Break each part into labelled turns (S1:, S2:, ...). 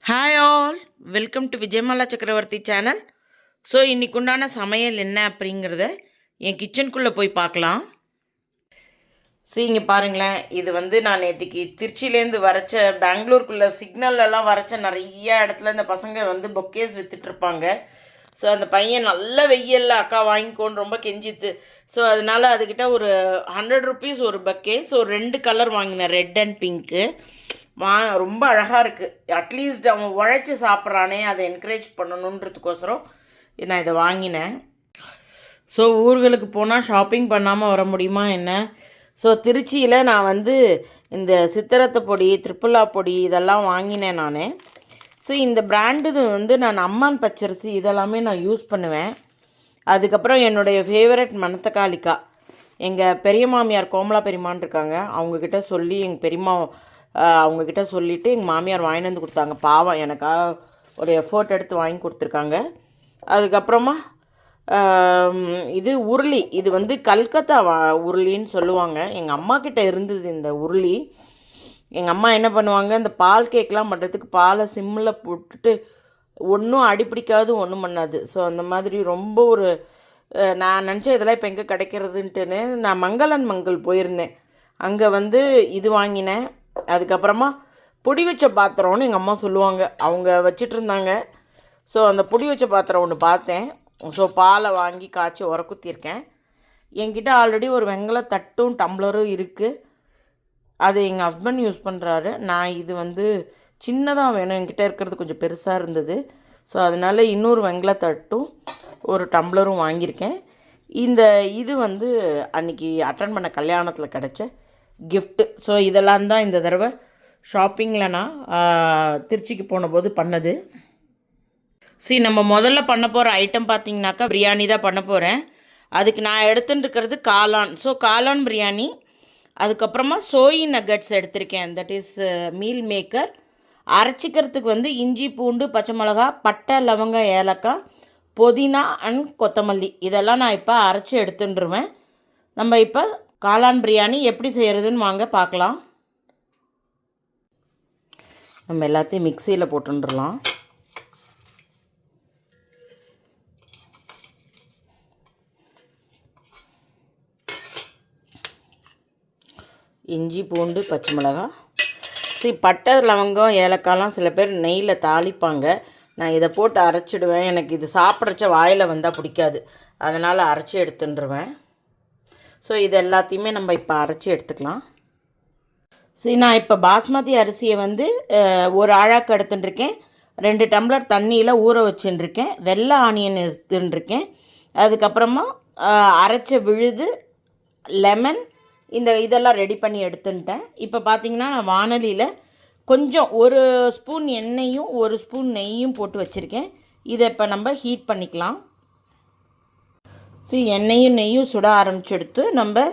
S1: Hi all, welcome to Vijayamala சக்கரவர்த்தி channel. So இன்றைக்கு உண்டான சமையல் என்ன அப்படிங்கிறத என் கிச்சனுக்குள்ளே போய் பார்க்கலாம். இங்கே பாருங்களேன், இது நான் நேற்றுக்கு திருச்சியிலேருந்து வரைச்ச பெங்களூருக்குள்ளே சிக்னல்லாம் வரைச்ச நிறைய இடத்துல இந்த பசங்க பொக்கேஸ் விற்றுட்ருப்பாங்க. ஸோ அந்த பையன் நல்ல வெயிலில் அக்கா வாங்கிக்கோன்னு ரொம்ப கெஞ்சித்து. ஸோ அதனால் அதுக்கிட்ட ஒரு 100 rupees ஒரு பக்கே. ஸோ 2 கலர் வாங்கினேன், ரெட் அண்ட் பிங்க்கு. ரொம்ப அழகாக இருக்குது. அட்லீஸ்ட் அவன் உழைச்சி சாப்பிட்றானே, அதை என்கரேஜ் பண்ணணுன்றதுக்கோசரம் நான் இதை வாங்கினேன். ஸோ ஊர்களுக்கு போனால் ஷாப்பிங் பண்ணாமல் வர முடியுமா என்ன? ஸோ திருச்சியில் நான் இந்த சித்திரத்தை பொடி, திரிப்புலா பொடி இதெல்லாம் வாங்கினேன் நான். ஸோ இந்த பிராண்டு நான் அம்மான் பச்சரிசி இதெல்லாமே நான் யூஸ் பண்ணுவேன். அதுக்கப்புறம் என்னுடைய ஃபேவரட் மணத்தக்காளிக்கா, எங்கள் பெரிய மாமியார் கோமலா பெரியமான்னு இருக்காங்க, அவங்கக்கிட்ட சொல்லி எங்கள் பெரியம்மா அவங்கக்கிட்ட சொல்லிவிட்டு எங்கள் மாமியார் வாங்கிட்டு வந்து கொடுத்தாங்க. பாவம் எனக்காக ஒரு எஃபோர்ட் எடுத்து வாங்கி கொடுத்துருக்காங்க. அதுக்கப்புறமா இது உருளி, இது கல்கத்தா உருளின்னு சொல்லுவாங்க. எங்கள் அம்மாக்கிட்ட இருந்தது இந்த உருளி. எங்கள் அம்மா என்ன பண்ணுவாங்க, இந்த பால் கேக்கெலாம் பண்ணுறதுக்கு பாலை சிம்மில் போட்டுட்டு ஒன்றும் அடிப்பிடிக்காது, ஒன்றும் பண்ணாது. ஸோ அந்த மாதிரி ரொம்ப ஒரு நான் நினச்சேன் இதெல்லாம் இப்போ எங்கே கிடைக்கிறதுன்ட்டுன்னு நான் மங்கள் போயிருந்தேன். அங்கே இது வாங்கினேன். அதுக்கப்புறமா பொடி வச்ச பாத்திரம்னு எங்கள் அம்மா சொல்லுவாங்க, அவங்க வச்சிட்டு இருந்தாங்க. ஸோ அந்த பொடி வச்ச பாத்திரம் ஒன்று பார்த்தேன். ஸோ பாலை வாங்கி காய்ச்சி உரக்குத்திருக்கேன். என்கிட்ட ஆல்ரெடி ஒரு வெங்கல தட்டும் டம்ளரும் இருக்குது. அது எங்கள் ஹஸ்பண்ட் யூஸ் பண்ணுறாரு. நான் இது சின்னதாக வேணும், என்கிட்ட இருக்கிறது கொஞ்சம் பெருசாக இருந்தது. ஸோ அதனால் இன்னொரு வெங்கல தட்டும் ஒரு டம்ளரும் வாங்கியிருக்கேன். இது அன்றைக்கி அட்டன் பண்ண கல்யாணத்தில் கிடச்ச கிஃப்ட்டு. ஸோ இதெல்லாம் தான் இந்த தடவை ஷாப்பிங்கில் நான் திருச்சிக்கு போன போது பண்ணது. நம்ம முதல்ல பண்ண போகிற ஐட்டம் பார்த்திங்கனாக்கா பிரியாணி தான் பண்ண போகிறேன். அதுக்கு நான் எடுத்துட்டுருக்கிறது காளான். ஸோ காளான் பிரியாணி. அதுக்கப்புறமா சோயி நகட்ஸ் எடுத்திருக்கேன், தட் இஸ் மீல் மேக்கர். அரைச்சிக்கிறதுக்கு இஞ்சி பூண்டு பச்சை மிளகா பட்டை லவங்கம் ஏலக்காய் புதினா அண்ட் கொத்தமல்லி இதெல்லாம் நான் இப்போ அரைச்சி எடுத்துட்டுருவேன். நம்ம இப்போ காளான் பிரியாணி எப்படி செய்கிறதுன்னு வாங்க பார்க்கலாம். நம்ம எல்லாத்தையும் மிக்சியில் போட்டுடலாம். இஞ்சி பூண்டு பச்சை மிளகாய், பட்டை லவங்கம் ஏலக்காய்லாம் சில பேர் நெய்யில் தாளிப்பாங்க. நான் இதை போட்டு அரைச்சிடுவேன். எனக்கு இது சாப்பிட்றச்ச வாயில் வந்தால் பிடிக்காது, அதனால் அரைச்சி எடுத்துட்டுருவேன். ஸோ இது எல்லாத்தையுமே நம்ம இப்போ அரைச்சி எடுத்துக்கலாம். நான் இப்போ பாஸ்மதி அரிசியை ஒரு ஆழாக்கு எடுத்துட்டுருக்கேன். 2 டம்ளர் தண்ணியில் ஊற வச்சுட்டுருக்கேன். வெள்ளை ஆனியன் எடுத்துட்டுருக்கேன். அதுக்கப்புறமா அரைச்ச விழுது, லெமன், இதெல்லாம் ரெடி பண்ணி எடுத்துட்டேன். இப்போ பார்த்திங்கன்னா நான் வானலியில் கொஞ்சம் 1 ஸ்பூன் எண்ணெயும் 1 ஸ்பூன் நெய்யும் போட்டு வச்சுருக்கேன். இதை இப்போ நம்ம ஹீட் பண்ணிக்கலாம். எண்ணெயும் நெய்யும் சுட ஆரம்பிச்செடுத்து நம்ம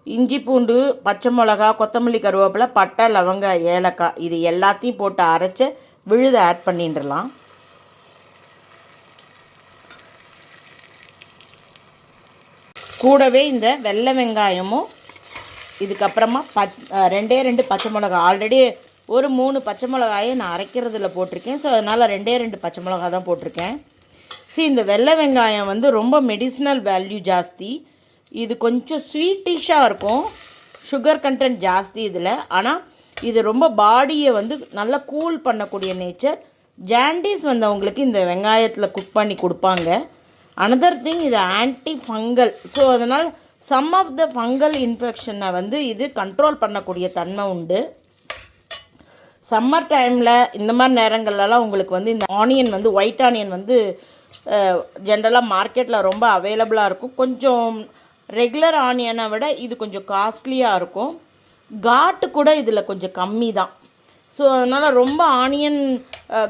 S1: இஞ்சி பூண்டு பச்சை மிளகா கொத்தமல்லி கருவேப்பிலை பட்டை லவங்க ஏலக்காய் இது எல்லாத்தையும் போட்டு அரைச்ச விழுதை ஆட் பண்ணிடலாம். கூடவே இந்த வெள்ளை வெங்காயமும், இதுக்கப்புறமா 2 பச்சை மிளகா, ஆல்ரெடி ஒரு 3 பச்சை மிளகாயை நான் அரைக்கிறதுல போட்டிருக்கேன். ஸோ அதனால் 2 பச்சை மிளகா தான் போட்டிருக்கேன். இந்த வெள்ளை வெங்காயம் ரொம்ப மெடிசினல் வேல்யூ ஜாஸ்தி. இது கொஞ்சம் ஸ்வீட்டிஷாக இருக்கும், சுகர் கண்டென்ட் ஜாஸ்தி இதில். ஆனால் இது ரொம்ப பாடியை நல்லா கூல் பண்ணக்கூடிய நேச்சர். ஜாண்டிஸ் அவங்களுக்கு இந்த வெங்காயத்தில் குக் பண்ணி கொடுப்பாங்க. அனதர் திங், இது ஆன்டி ஃபங்கல். ஸோ அதனால் சம் ஆஃப் த ஃபங்கல் இன்ஃபெக்ஷனை இது கண்ட்ரோல் பண்ணக்கூடிய தன்மை உண்டு. சம்மர் டைமில் இந்த மாதிரி நேரங்கள்லாம் உங்களுக்கு இந்த ஆனியன் ஒயிட் ஆனியன் ஜென்ரலாக மார்க்கெட்டில் ரொம்ப அவைலபிளாக இருக்கும். கொஞ்சம் ரெகுலர் ஆனியனை விட இது கொஞ்சம் காஸ்ட்லியாக இருக்கும். காட்டு கூட இதில் கொஞ்சம் கம்மி தான். ஸோ அதனால் ரொம்ப ஆனியன்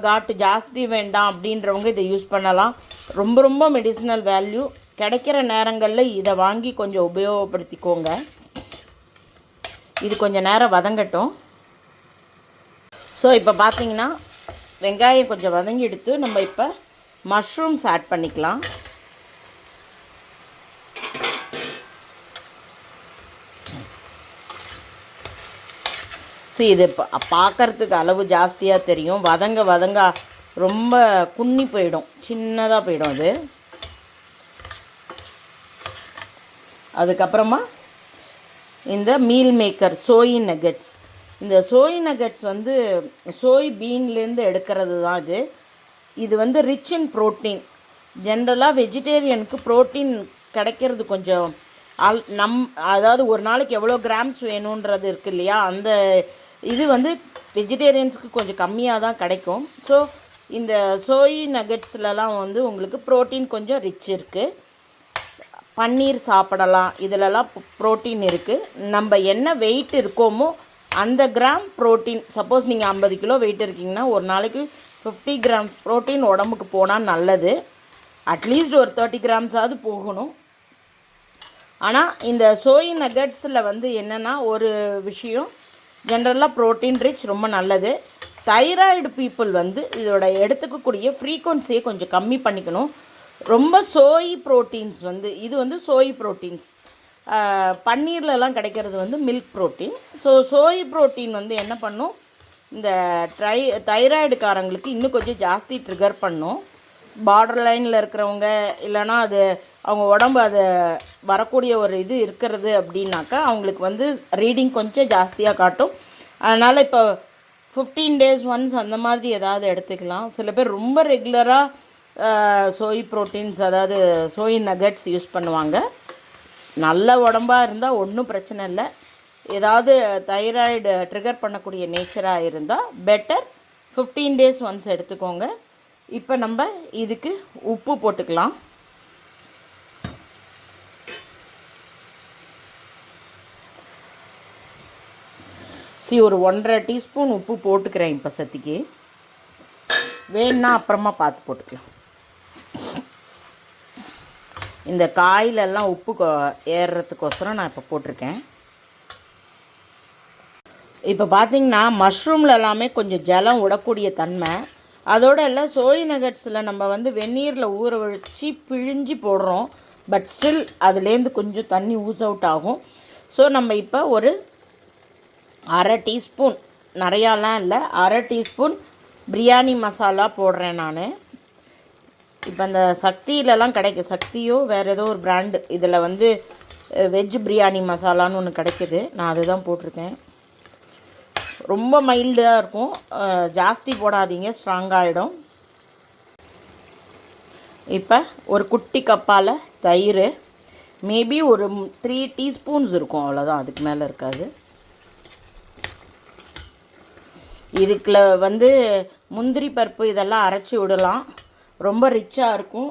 S1: காட்டு ஜாஸ்தி வேண்டாம் அப்படின்றவங்க இதை யூஸ் பண்ணலாம். ரொம்ப ரொம்ப மெடிசினல் வேல்யூ. கிடைக்கிற நேரங்களில் இதை வாங்கி கொஞ்சம் உபயோகப்படுத்திக்கோங்க. இது கொஞ்சம் நேரம் வதங்கட்டும். ஸோ இப்போ பார்த்திங்கன்னா வெங்காயம் கொஞ்சம் வதங்கி எடுத்து நம்ம இப்போ மஷ்ரூம்ஸ் ஆட் பண்ணிக்கலாம். ஸோ இது பார்க்குறதுக்கு அளவு ஜாஸ்தியாக தெரியும், வதங்க ரொம்ப குன்னி போயிடும், சின்னதாக போயிடும் அது. அதுக்கப்புறமா இந்த மீல் மேக்கர் சோய் நகெட்ஸ். இந்த சோய் நகெட்ஸ் வந்து சோய் பீன்லேருந்து எடுக்கிறது தான் இது. இது வந்து ரிச் இன் ப்ரோட்டீன். ஜென்ரலாக வெஜிடேரியனுக்கு ப்ரோட்டீன் கிடைக்கிறது கொஞ்சம் அதாவது ஒரு நாளைக்கு எவ்வளோ கிராம்ஸ் வேணுன்றது இருக்குது இல்லையா, அந்த இது வந்து வெஜிடேரியன்ஸுக்கு கொஞ்சம் கம்மியாக தான் கிடைக்கும். ஸோ இந்த சோய் நகெட்ஸ்லலாம் வந்து உங்களுக்கு ப்ரோட்டீன் கொஞ்சம் ரிச் இருக்குது. பன்னீர் சாப்பிடலாம், இதிலலாம் ப்ரோட்டீன் இருக்குது. நம்ம என்ன வெயிட் இருக்கோமோ அந்த கிராம் ப்ரோட்டீன், சப்போஸ் நீங்கள் 50 கிலோ வெயிட் இருக்கீங்கன்னா ஒரு நாளைக்கு 50 கிராம் ப்ரோட்டீன் உடம்புக்கு போனால் நல்லது. அட்லீஸ்ட் ஒரு 30 கிராம்ஸாவது போகணும். ஆனால் இந்த சோய் நகட்ஸில் வந்து என்னென்னா ஒரு விஷயம், ஜென்ரலாக ப்ரோட்டீன் ரிச், ரொம்ப நல்லது. தைராய்டு பீப்புள் வந்து இதோட எடுத்துக்கக்கூடிய ஃப்ரீக்வன்சியை கொஞ்சம் கம்மி பண்ணிக்கணும். ரொம்ப சோய் ப்ரோட்டீன்ஸ் வந்து இது வந்து சோய் ப்ரோட்டீன்ஸ், பன்னீர்லலாம் கிடைக்கிறது வந்து மில்க் ப்ரோட்டீன். ஸோ சோய் ப்ரோட்டீன் வந்து என்ன பண்ணும், இந்த தைராய்டுக்காரங்களுக்கு இன்னும் கொஞ்சம் ஜாஸ்தி ட்ரிகர் பண்ணும். பார்டர் லைனில் இருக்கிறவங்க, இல்லைனா அது அவங்க உடம்பு அதை வரக்கூடிய ஒரு இது இருக்கிறது அப்படின்னாக்கா அவங்களுக்கு வந்து ரீடிங் கொஞ்சம் ஜாஸ்தியாக காட்டும். அதனால் இப்போ 15 days ஒன்ஸ் அந்த மாதிரி ஏதாவது எடுத்துக்கலாம். சில பேர் ரொம்ப ரெகுலராக சோய் ப்ரோட்டீன்ஸ், அதாவது சோய் நகட்ஸ் யூஸ் பண்ணுவாங்க. நல்ல உடம்பாக இருந்தால் ஒன்றும் பிரச்சனை இல்லை. ஏதாவது தைராய்டு ட்ரிகர் பண்ணக்கூடிய நேச்சராக இருந்தால் பெட்டர் 15 days ஒன்ஸ் எடுத்துக்கோங்க. இப்போ நம்ம இதுக்கு உப்பு போட்டுக்கலாம். ஒரு 1.5 டீஸ்பூன் உப்பு போட்டுக்கிறேன் இப்போ சத்திக்கு. வேணுன்னா அப்புறமா பார்த்து போட்டுக்கலாம். இந்த காயிலெல்லாம் உப்பு ஏறுறதுக்கோசரம் நான் இப்போ போட்டிருக்கேன். இப்போ பார்த்திங்கன்னா மஷ்ரூமில் எல்லாமே கொஞ்சம் ஜலம் விடக்கூடிய தன்மை. அதோட எல்லாம் சோய் நகட்ஸில் நம்ம வந்து வெந்நீரில் ஊற வச்சு பிழிஞ்சு போடுறோம். பட் ஸ்டில் அதுலேருந்து கொஞ்சம் தண்ணி ஊஸ் அவுட் ஆகும். ஸோ நம்ம இப்போ ஒரு 1/2 டீஸ்பூன், நிறையாலாம் இல்லை, 1/2 டீஸ்பூன் பிரியாணி மசாலா போடுறேன் நான். இப்போ அந்த சக்தியிலலாம் கிடைக்கும், சக்தியோ வேறு ஏதோ ஒரு பிராண்டு, இதில் வந்து வெஜ் பிரியாணி மசாலான்னு ஒன்று கிடைக்கிது. நான் அதுதான் போட்டிருக்கேன். ரொம்ப மைல்டாக இருக்கும், ஜாஸ்தி போடாதீங்க, ஸ்ட்ராங்காகிடும். இப்போ ஒரு குட்டி கப்பால் தயிர், மேபி ஒரு 3 டீஸ்பூன்ஸ் இருக்கும், அவ்வளோதான், அதுக்கு மேலே இருக்காது. இதுக்குள்ள வந்து முந்திரி பருப்பு இதெல்லாம் அரைச்சி விடலாம், ரொம்ப ரிச்சாக இருக்கும்.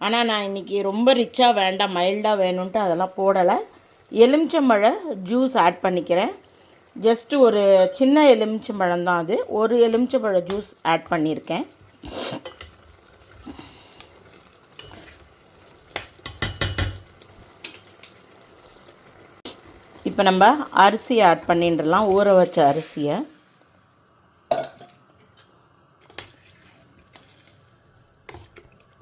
S1: ஆனால் நான் இன்றைக்கி ரொம்ப ரிச்சாக வேண்டாம், மைல்டாக வேணும்ன்ட்டு அதெல்லாம் போடலை. எலுமிச்சம்பழ ஜூஸ் ஆட் பண்ணிக்கிறேன். ஜஸ்ட்டு ஒரு சின்ன எலுமிச்சம்பழம் தான் அது, ஒரு எலுமிச்சம்பழ ஜூஸ் ஆட் பண்ணியிருக்கேன். இப்போ நம்ம அரிசியை ஆட் பண்ணிடலாம், ஊற வச்ச அரிசியை.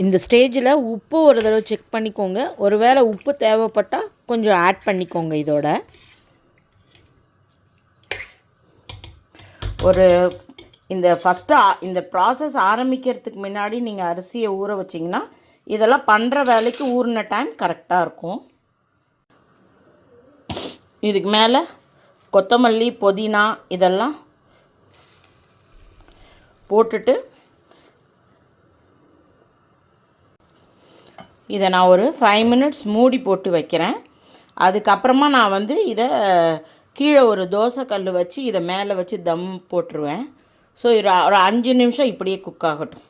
S1: இந்த ஸ்டேஜில் உப்பு ஒரு தடவை செக் பண்ணிக்கோங்க. ஒருவேளை உப்பு தேவைப்பட்டால் கொஞ்சம் ஆட் பண்ணிக்கோங்க. இதோட ஒரு இந்த ப்ராசஸ் ஆரம்பிக்கிறதுக்கு முன்னாடி நீங்கள் அரிசியை ஊற வச்சிங்கன்னா இதெல்லாம் பண்ணுற வேலைக்கு ஊறின டைம் கரெக்டாக இருக்கும். இதுக்கு மேலே கொத்தமல்லி, புதினா இதெல்லாம் போட்டுட்டு இதை நான் ஒரு 5 minutes மூடி போட்டு வைக்கிறேன். அதுக்கப்புறமா நான் வந்து இதை கீழே ஒரு தோசை கல் வச்சு இதை மேலே வச்சு தம் போட்டுருவேன். ஸோ ஒரு 5 நிமிஷம் இப்படியே குக் ஆகட்டும்.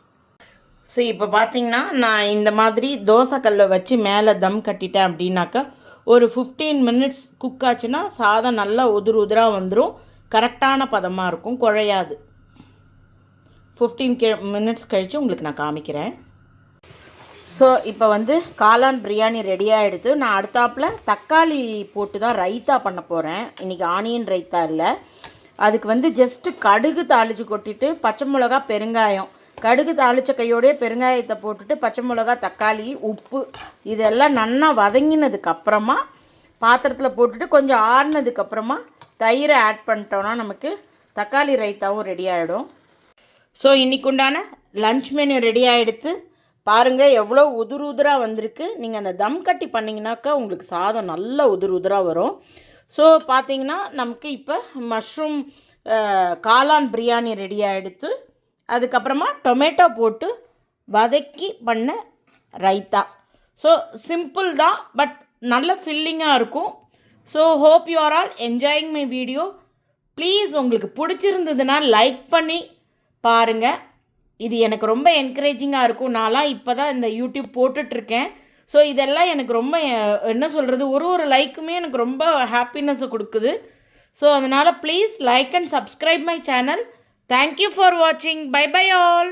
S1: ஸோ இப்போ பார்த்திங்கன்னா நான் இந்த மாதிரி தோசை கல்லை வச்சு மேலே தம் கட்டிட்டேன் அப்படின்னாக்கா ஒரு 15 minutes குக் ஆச்சுன்னா சாதம் நல்லா உதிராக வந்துடும், கரெக்டான பதமாக இருக்கும், குழையாது. 15 minutes கழித்து உங்களுக்கு நான் காமிக்கிறேன். ஸோ இப்போ வந்து காளான் பிரியாணி ரெடியாக எடுத்து நான் அடுத்தாப்பில் தக்காளி போட்டு தான் ரைத்தா பண்ண போகிறேன். இன்றைக்கி ஆனியன் ரைத்தா இல்லை. அதுக்கு வந்து ஜஸ்ட்டு கடுகு தாளித்து கொட்டிட்டு பச்சை மிளகா, பெருங்காயம், கடுகு தாளித்த கையோடைய பெருங்காயத்தை போட்டுட்டு பச்சை மிளகா, தக்காளி, உப்பு இதெல்லாம் நல்லா வதங்கினதுக்கப்புறமா பாத்திரத்தில் போட்டுட்டு கொஞ்சம் ஆறுனதுக்கப்புறமா தயிரை ஆட் பண்ணிட்டோன்னா நமக்கு தக்காளி ரைத்தாவும் ரெடி ஆகிடும். ஸோ இன்றைக்கு உண்டான லன்ச் மெனு ரெடி ஆகிடுத்து. பாருங்கள் எவ்வளோ உதிர் உதிராக வந்திருக்கு. நீங்கள் அந்த தம் கட்டி பண்ணிங்கனாக்கா உங்களுக்கு சாதம் நல்லா உதிர் உதிராக வரும். ஸோ பார்த்தீங்கன்னா நமக்கு இப்போ மஷ்ரூம் காளான் பிரியாணி ரெடி ஆகிடுத்து. அதுக்கப்புறமா டொமேட்டோ போட்டு வதக்கி பண்ண ரைத்தா. ஸோ சிம்பிள் தான், பட் நல்ல ஃபில்லிங்காக இருக்கும். So hope you are all enjoying my video. Please உங்களுக்கு பிடிச்சிருந்ததுன்னா லைக் பண்ணி பாருங்கள். இது எனக்கு ரொம்ப என்கரேஜிங்காக இருக்கும். நான்லாம் இப்போ தான் இந்த யூடியூப் போட்டுட்ருக்கேன். ஸோ இதெல்லாம் எனக்கு ரொம்ப என்ன சொல்கிறது, ஒரு லைக்குமே எனக்கு ரொம்ப ஹாப்பினஸ்ஸை கொடுக்குது. ஸோ அதனால் please like and subscribe my channel. Thank you for வாட்சிங். Bye bye all.